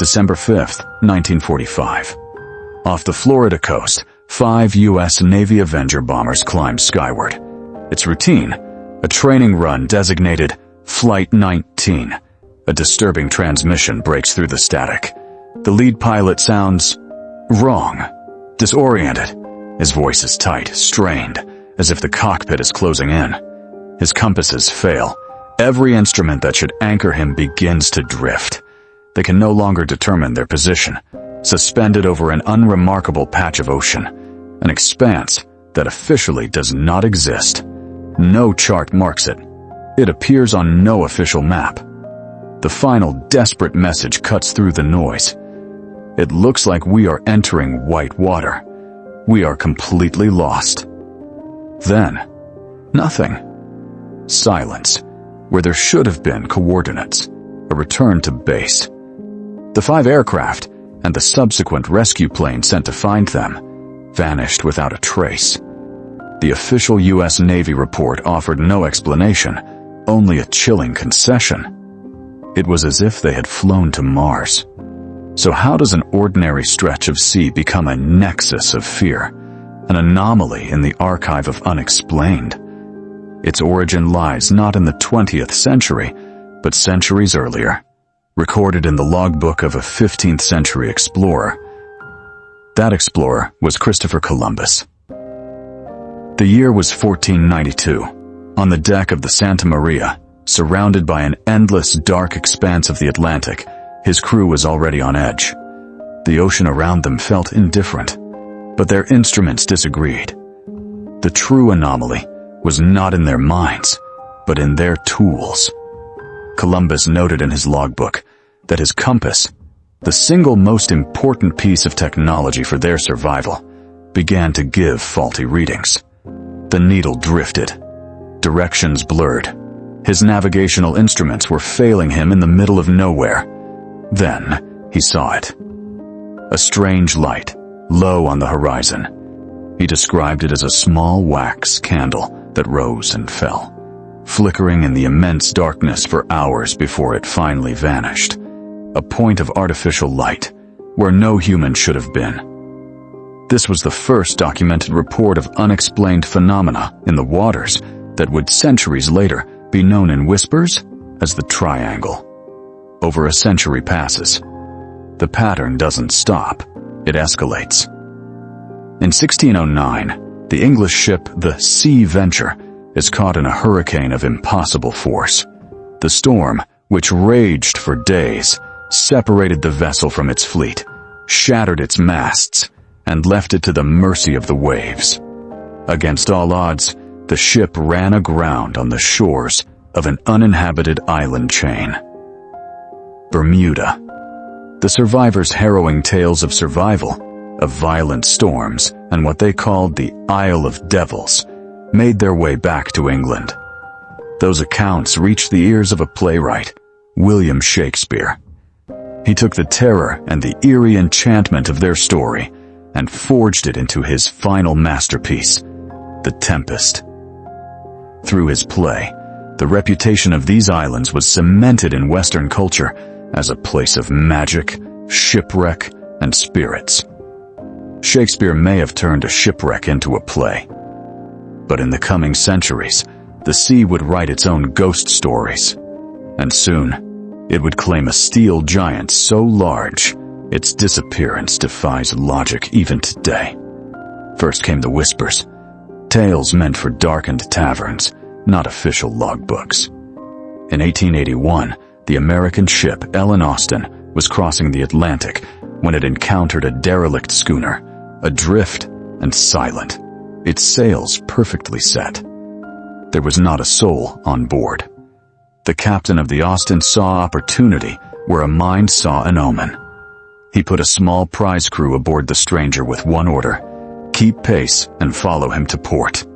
December 5th, 1945. Off the Florida coast, 5 U.S. Navy Avenger bombers climbed skyward. It's routine, a training run designated Flight 19. A disturbing transmission breaks through the static. The lead pilot sounds wrong, disoriented. His voice is tight, strained, as if the cockpit is closing in. His compasses fail. Every instrument that should anchor him begins to drift. They can no longer determine their position, suspended over an unremarkable patch of ocean, an expanse that officially does not exist. No chart marks it. It appears on no official map. The final desperate message cuts through the noise. It looks like we are entering white water. We are completely lost. Then, nothing. Silence, where there should have been coordinates. A return to base. The 5 aircraft and the subsequent rescue plane sent to find them vanished without a trace. The official U.S. Navy report offered no explanation, only a chilling concession. It was as if they had flown to Mars. So how does an ordinary stretch of sea become a nexus of fear, an anomaly in the archive of unexplained? Its origin lies not in the 20th century, but centuries earlier, recorded in the logbook of a 15th century explorer. That explorer was Christopher Columbus. The year was 1492. On the deck of the Santa Maria, surrounded by an endless dark expanse of the Atlantic, his crew was already on edge. The ocean around them felt indifferent, but their instruments disagreed. The true anomaly was not in their minds, but in their tools. Columbus noted in his logbook that his compass, the single most important piece of technology for their survival, began to give faulty readings. The needle drifted. Directions blurred. His navigational instruments were failing him in the middle of nowhere. Then he saw it. A strange light, low on the horizon. He described it as a small wax candle that rose and fell, flickering in the immense darkness for hours before it finally vanished. A point of artificial light, where no human should have been. This was the first documented report of unexplained phenomena in the waters that would centuries later be known in whispers as the Triangle. Over a century passes. The pattern doesn't stop, it escalates. In 1609, the English ship the Sea Venture is caught in a hurricane of impossible force. The storm, which raged for days, separated the vessel from its fleet, shattered its masts, and left it to the mercy of the waves. Against all odds, the ship ran aground on the shores of an uninhabited island chain. Bermuda. The survivors' harrowing tales of survival, of violent storms, and what they called the Isle of Devils, made their way back to England. Those accounts reached the ears of a playwright, William Shakespeare. He took the terror and the eerie enchantment of their story and forged it into his final masterpiece, The Tempest. Through his play, the reputation of these islands was cemented in Western culture as a place of magic, shipwreck, and spirits. Shakespeare may have turned a shipwreck into a play. But in the coming centuries, the sea would write its own ghost stories. And soon, it would claim a steel giant so large, its disappearance defies logic even today. First came the whispers, tales meant for darkened taverns, not official logbooks. In 1881, the American ship Ellen Austin was crossing the Atlantic when it encountered a derelict schooner, adrift and silent, its sails perfectly set. There was not a soul on board. The captain of the Austin saw opportunity where a mind saw an omen. He put a small prize crew aboard the stranger with one order: keep pace and follow him to port.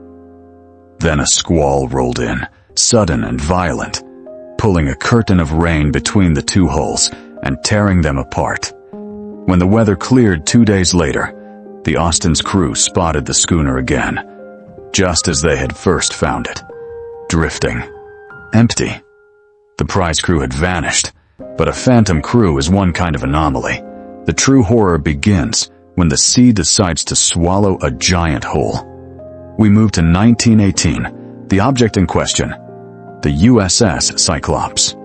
Then a squall rolled in, sudden and violent, pulling a curtain of rain between the two hulls and tearing them apart. When the weather cleared 2 days later, the Austin's crew spotted the schooner again, just as they had first found it, drifting, empty. The prize crew had vanished, But a phantom crew is one kind of anomaly. The true horror begins when the sea decides to swallow a giant whole. We move to 1918, the object in question, the USS Cyclops.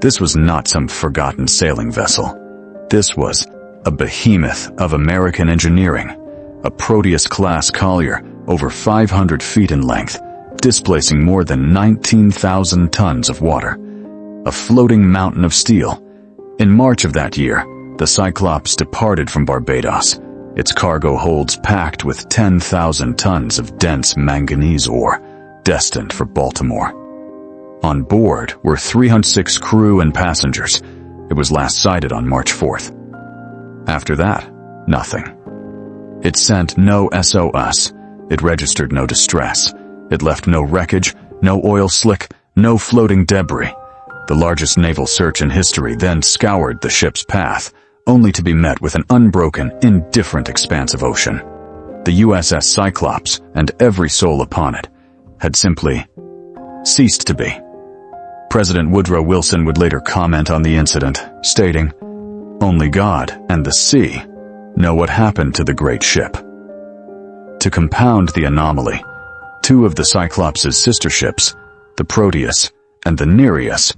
This was not some forgotten sailing vessel. This was a behemoth of American engineering, a Proteus-class collier over 500 feet in length, displacing more than 19,000 tons of water. A floating mountain of steel. In March of that year, the Cyclops departed from Barbados, its cargo holds packed with 10,000 tons of dense manganese ore, destined for Baltimore. On board were 306 crew and passengers. It was last sighted on March 4th. After that, nothing. It sent no SOS. It registered no distress. It left no wreckage, no oil slick, no floating debris. The largest naval search in history then scoured the ship's path, only to be met with an unbroken, indifferent expanse of ocean. The USS Cyclops, and every soul upon it, had simply ceased to be. President Woodrow Wilson would later comment on the incident, stating, "Only God and the sea know what happened to the great ship." To compound the anomaly, two of the Cyclops' sister ships, the Proteus and the Nereus,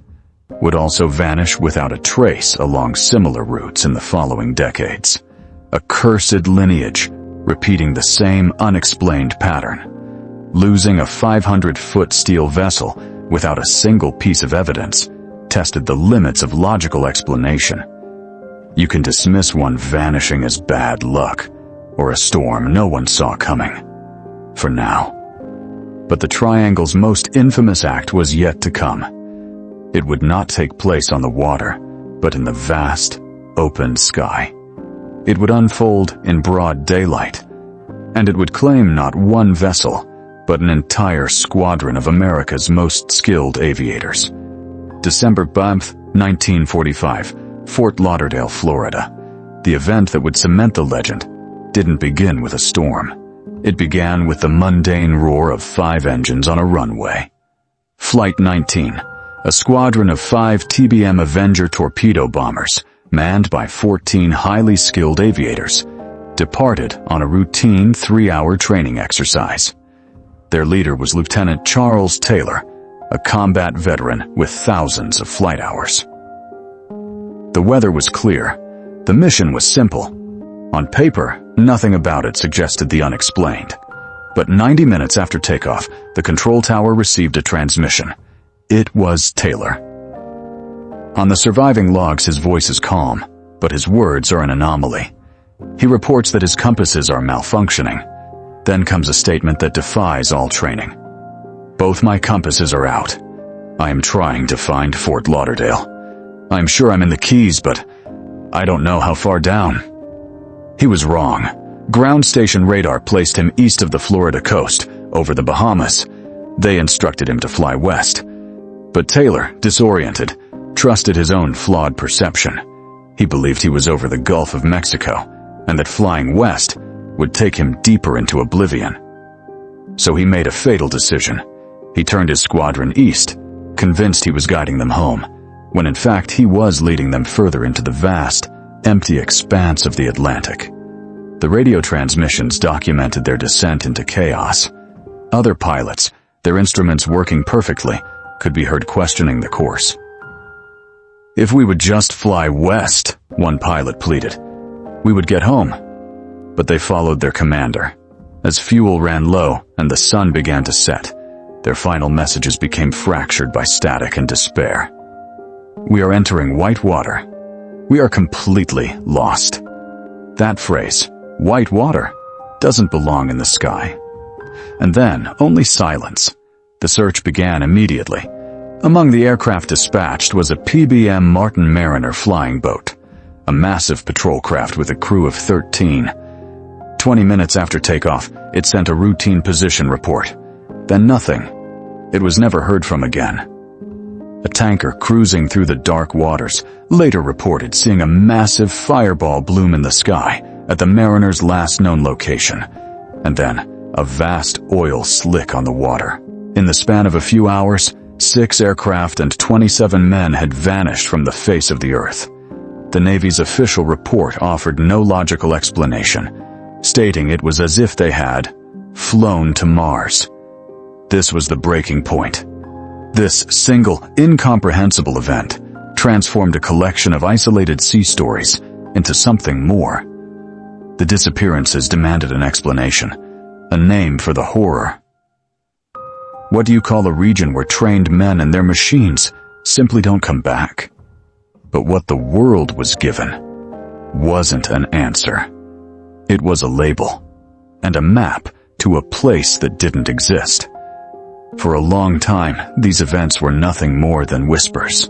would also vanish without a trace along similar routes in the following decades. A cursed lineage, repeating the same unexplained pattern. Losing a 500-foot steel vessel without a single piece of evidence tested the limits of logical explanation. You can dismiss one vanishing as bad luck, or a storm no one saw coming. For now. But the Triangle's most infamous act was yet to come. It would not take place on the water, but in the vast, open sky. It would unfold in broad daylight, and it would claim not one vessel, but an entire squadron of America's most skilled aviators. December 5, 1945, Fort Lauderdale, Florida. The event that would cement the legend didn't begin with a storm. It began with the mundane roar of 5 engines on a runway. Flight 19. A squadron of 5 TBM Avenger torpedo bombers, manned by 14 highly skilled aviators, departed on a routine 3-hour training exercise. Their leader was Lieutenant Charles Taylor, a combat veteran with thousands of flight hours. The weather was clear. The mission was simple. On paper, nothing about it suggested the unexplained. But 90 minutes after takeoff, the control tower received a transmission. It was Taylor. On the surviving logs, his voice is calm, but his words are an anomaly. He reports that his compasses are malfunctioning. Then comes a statement that defies all training. "Both my compasses are out. I am trying to find Fort Lauderdale. I'm sure I'm in the Keys, but I don't know how far down." He was wrong. Ground station radar placed him east of the Florida coast, over the Bahamas. They instructed him to fly west. But Taylor, disoriented, trusted his own flawed perception. He believed he was over the Gulf of Mexico, and that flying west would take him deeper into oblivion. So he made a fatal decision. He turned his squadron east, convinced he was guiding them home, when in fact he was leading them further into the vast, empty expanse of the Atlantic. The radio transmissions documented their descent into chaos. Other pilots, their instruments working perfectly, could be heard questioning the course. "If we would just fly west," one pilot pleaded, "we would get home." But they followed their commander. As fuel ran low and the sun began to set, their final messages became fractured by static and despair. "We are entering white water. We are completely lost." That phrase, white water, doesn't belong in the sky. And then, only silence. The search began immediately. Among the aircraft dispatched was a PBM Martin Mariner flying boat, a massive patrol craft with a crew of 13. 20 minutes after takeoff, it sent a routine position report. Then nothing. It was never heard from again. A tanker cruising through the dark waters later reported seeing a massive fireball bloom in the sky at the Mariner's last known location, and then a vast oil slick on the water. In the span of a few hours, 6 aircraft and 27 men had vanished from the face of the Earth. The Navy's official report offered no logical explanation, stating it was as if they had flown to Mars. This was the breaking point. This single, incomprehensible event transformed a collection of isolated sea stories into something more. The disappearances demanded an explanation, a name for the horror. What do you call a region where trained men and their machines simply don't come back? But what the world was given wasn't an answer. It was a label and a map to a place that didn't exist. For a long time, these events were nothing more than whispers,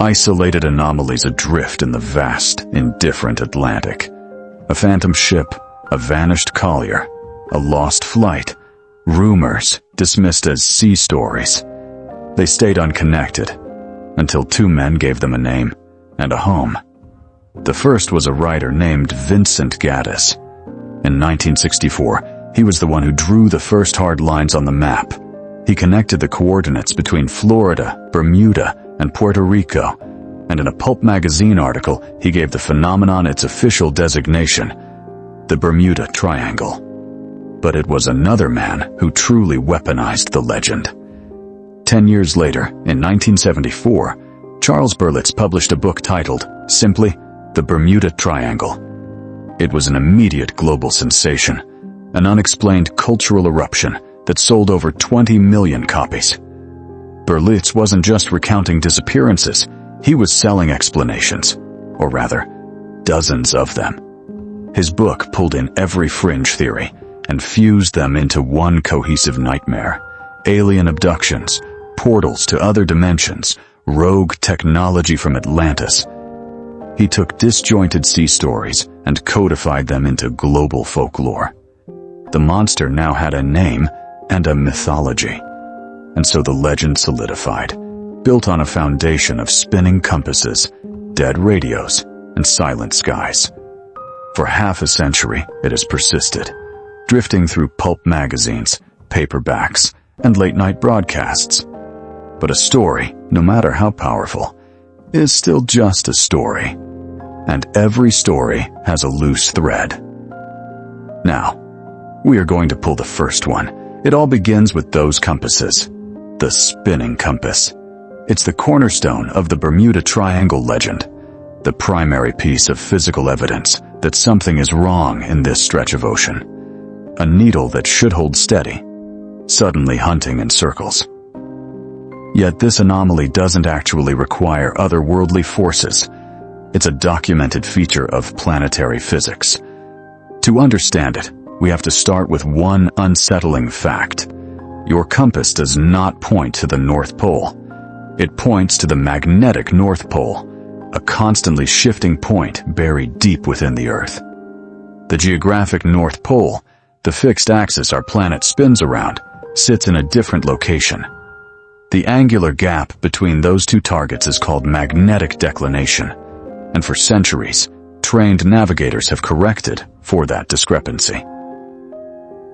isolated anomalies adrift in the vast, indifferent Atlantic. A phantom ship, a vanished collier, a lost flight, rumors dismissed as sea stories. They stayed unconnected until 2 men gave them a name and a home. The first was a writer named Vincent Gaddis. In 1964, he was the one who drew the first hard lines on the map. He connected the coordinates between Florida, Bermuda, and Puerto Rico, and in a pulp magazine article, he gave the phenomenon its official designation, the Bermuda Triangle. But it was another man who truly weaponized the legend. 10 years later, in 1974, Charles Berlitz published a book titled, simply, The Bermuda Triangle. It was an immediate global sensation, an unexplained cultural eruption that sold over 20 million copies. Berlitz wasn't just recounting disappearances, he was selling explanations, or rather, dozens of them. His book pulled in every fringe theory and fused them into one cohesive nightmare: alien abductions, portals to other dimensions, rogue technology from Atlantis. He took disjointed sea stories and codified them into global folklore. The monster now had a name and a mythology. And so the legend solidified, built on a foundation of spinning compasses, dead radios, and silent skies. For half a century, it has persisted, drifting through pulp magazines, paperbacks, and late-night broadcasts. But a story, no matter how powerful, is still just a story. And every story has a loose thread. Now, we are going to pull the first one. It all begins with those compasses. The spinning compass. It's the cornerstone of the Bermuda Triangle legend, the primary piece of physical evidence that something is wrong in this stretch of ocean. A needle that should hold steady, suddenly hunting in circles. Yet this anomaly doesn't actually require otherworldly forces. It's a documented feature of planetary physics. To understand it, we have to start with one unsettling fact. Your compass does not point to the North Pole. It points to the magnetic North Pole, a constantly shifting point buried deep within the Earth. The geographic North Pole, the fixed axis our planet spins around, sits in a different location. The angular gap between those two targets is called magnetic declination, and for centuries, trained navigators have corrected for that discrepancy.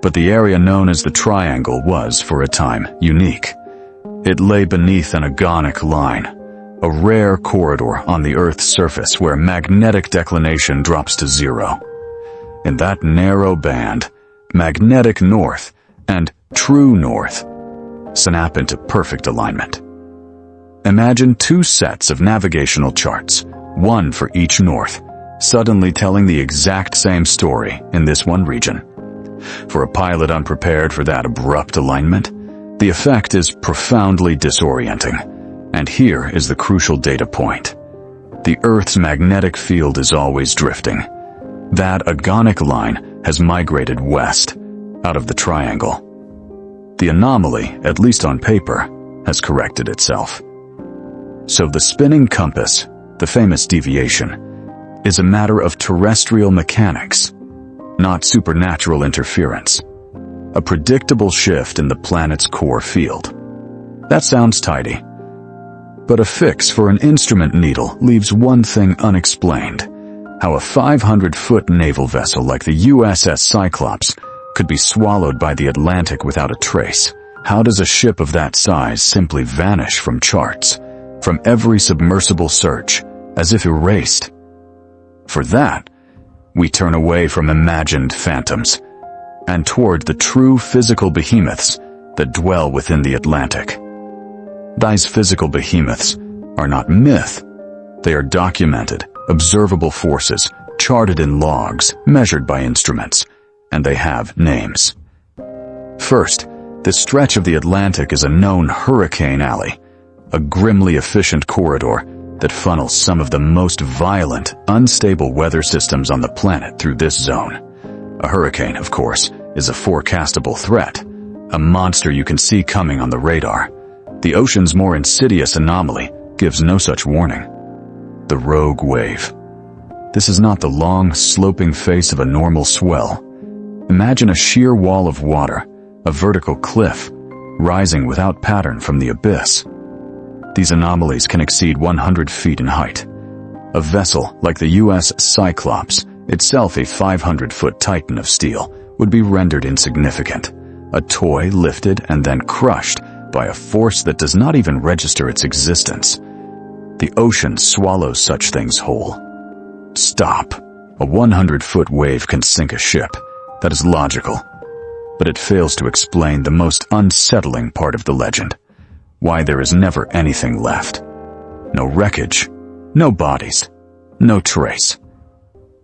But the area known as the Triangle was, for a time, unique. It lay beneath an agonic line, a rare corridor on the Earth's surface where magnetic declination drops to zero. In that narrow band, magnetic north and true north snap into perfect alignment. Imagine 2 sets of navigational charts, one for each north, suddenly telling the exact same story in this one region. For a pilot unprepared for that abrupt alignment, the effect is profoundly disorienting. And here is the crucial data point. The Earth's magnetic field is always drifting. That agonic line has migrated west, out of the triangle. The anomaly, at least on paper, has corrected itself. So the spinning compass, the famous deviation, is a matter of terrestrial mechanics, not supernatural interference. A predictable shift in the planet's core field. That sounds tidy. But a fix for an instrument needle leaves one thing unexplained: how a 500-foot naval vessel like the USS Cyclops could be swallowed by the Atlantic without a trace, how does a ship of that size simply vanish from charts, from every submersible search, as if erased? For that, we turn away from imagined phantoms and toward the true physical behemoths that dwell within the Atlantic. These physical behemoths are not myth. They are documented, observable forces, charted in logs, measured by instruments, and they have names. First, this stretch of the Atlantic is a known hurricane alley, a grimly efficient corridor that funnels some of the most violent, unstable weather systems on the planet through this zone. A hurricane, of course, is a forecastable threat, a monster you can see coming on the radar. The ocean's more insidious anomaly gives no such warning. The rogue wave. This is not the long, sloping face of a normal swell. Imagine a sheer wall of water, a vertical cliff, rising without pattern from the abyss. These anomalies can exceed 100 feet in height. A vessel like the USS Cyclops, itself a 500-foot titan of steel, would be rendered insignificant, a toy lifted and then crushed by a force that does not even register its existence. The ocean swallows such things whole. Stop. A 100-foot wave can sink a ship. That is logical. But it fails to explain the most unsettling part of the legend. Why there is never anything left. No wreckage. No bodies. No trace.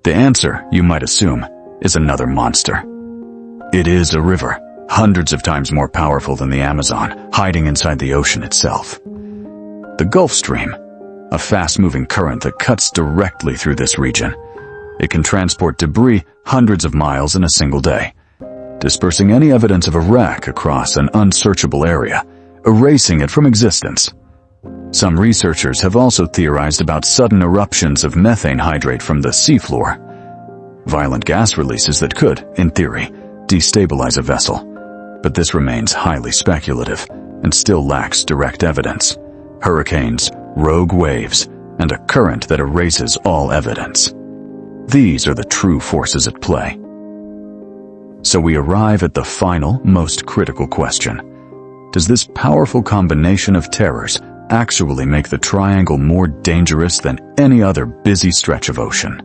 The answer, you might assume, is another monster. It is a river, hundreds of times more powerful than the Amazon, hiding inside the ocean itself. The Gulf Stream, a fast-moving current that cuts directly through this region. It can transport debris hundreds of miles in a single day, dispersing any evidence of a wreck across an unsearchable area, erasing it from existence. Some researchers have also theorized about sudden eruptions of methane hydrate from the seafloor, violent gas releases that could, in theory, destabilize a vessel. But this remains highly speculative and still lacks direct evidence. Hurricanes, rogue waves, and a current that erases all evidence. These are the true forces at play. So we arrive at the final, most critical question. Does this powerful combination of terrors actually make the triangle more dangerous than any other busy stretch of ocean?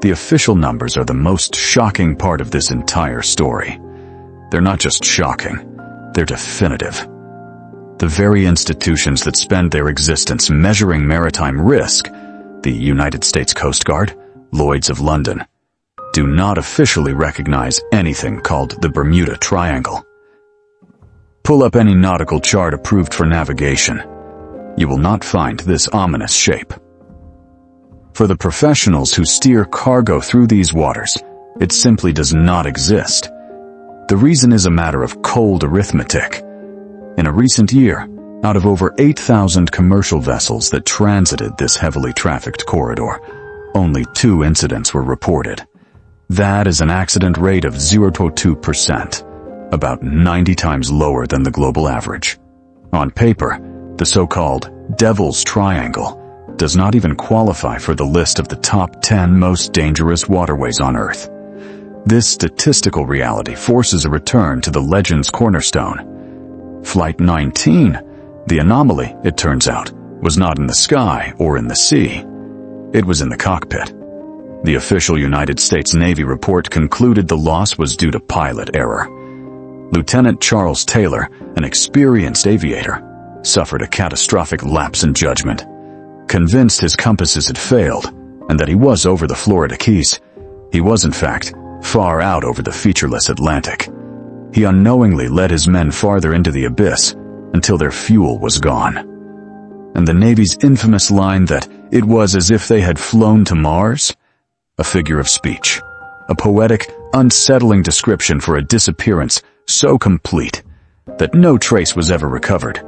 The official numbers are the most shocking part of this entire story. They're not just shocking, they're definitive. The very institutions that spend their existence measuring maritime risk, the United States Coast Guard, Lloyd's of London, do not officially recognize anything called the Bermuda Triangle. Pull up any nautical chart approved for navigation. You will not find this ominous shape. For the professionals who steer cargo through these waters, it simply does not exist. The reason is a matter of cold arithmetic. In a recent year, out of over 8,000 commercial vessels that transited this heavily trafficked corridor, only 2 incidents were reported. That is an accident rate of 0.2%, about 90 times lower than the global average. On paper, the so-called Devil's Triangle does not even qualify for the list of the top 10 most dangerous waterways on Earth. This statistical reality forces a return to the legend's cornerstone. Flight 19, the anomaly, it turns out, was not in the sky or in the sea. It was in the cockpit. The official United States Navy report concluded the loss was due to pilot error. Lieutenant Charles Taylor, an experienced aviator, suffered a catastrophic lapse in judgment. Convinced his compasses had failed and that he was over the Florida Keys, he was in fact far out over the featureless Atlantic. He unknowingly led his men farther into the abyss until their fuel was gone. And the Navy's infamous line that it was as if they had flown to Mars? A figure of speech. A poetic, unsettling description for a disappearance so complete that no trace was ever recovered.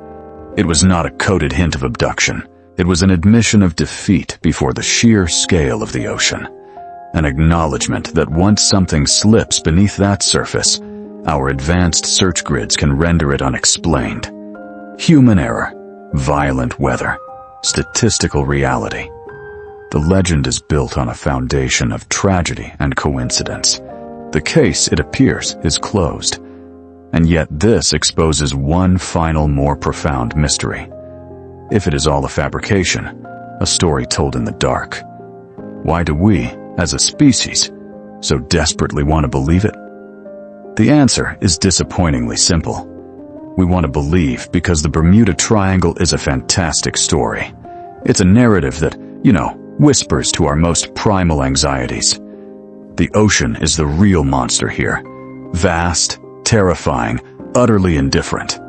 It was not a coded hint of abduction. It was an admission of defeat before the sheer scale of the ocean. An acknowledgement that once something slips beneath that surface, our advanced search grids can render it unexplained. Human error, violent weather, statistical reality. The legend is built on a foundation of tragedy and coincidence. The case, it appears, is closed. And yet this exposes one final, more profound mystery. If it is all a fabrication, a story told in the dark, why do we, as a species, so desperately want to believe it? The answer is disappointingly simple. We want to believe because the Bermuda Triangle is a fantastic story. It's a narrative that, whispers to our most primal anxieties. The ocean is the real monster here. Vast, terrifying, utterly indifferent.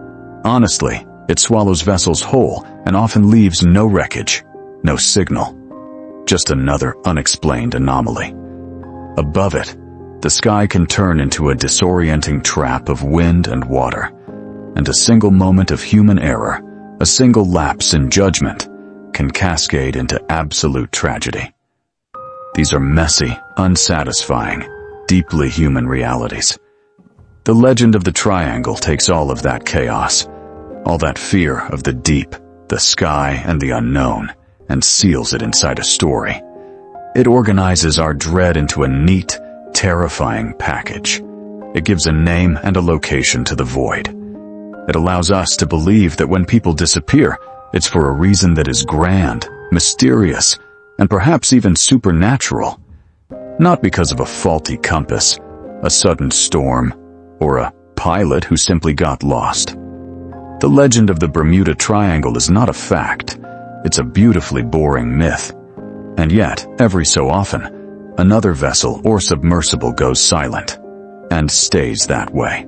Honestly, it swallows vessels whole and often leaves no wreckage, no signal. Just another unexplained anomaly. Above it, the sky can turn into a disorienting trap of wind and water, and a single moment of human error, a single lapse in judgment, can cascade into absolute tragedy. These are messy, unsatisfying, deeply human realities. The legend of the Triangle takes all of that chaos, all that fear of the deep, the sky, and the unknown, and seals it inside a story. It organizes our dread into a neat, terrifying package. It gives a name and a location to the void. It allows us to believe that when people disappear, it's for a reason that is grand, mysterious, and perhaps even supernatural. Not because of a faulty compass, a sudden storm, or a pilot who simply got lost. The legend of the Bermuda Triangle is not a fact. It's a beautifully boring myth. And yet, every so often, another vessel or submersible goes silent, and stays that way.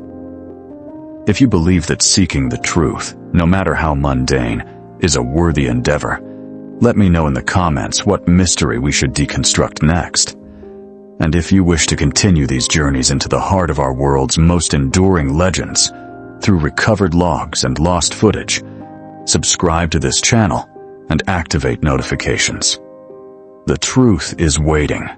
If you believe that seeking the truth, no matter how mundane, is a worthy endeavor, let me know in the comments what mystery we should deconstruct next. And if you wish to continue these journeys into the heart of our world's most enduring legends, through recovered logs and lost footage, subscribe to this channel and activate notifications. The truth is waiting.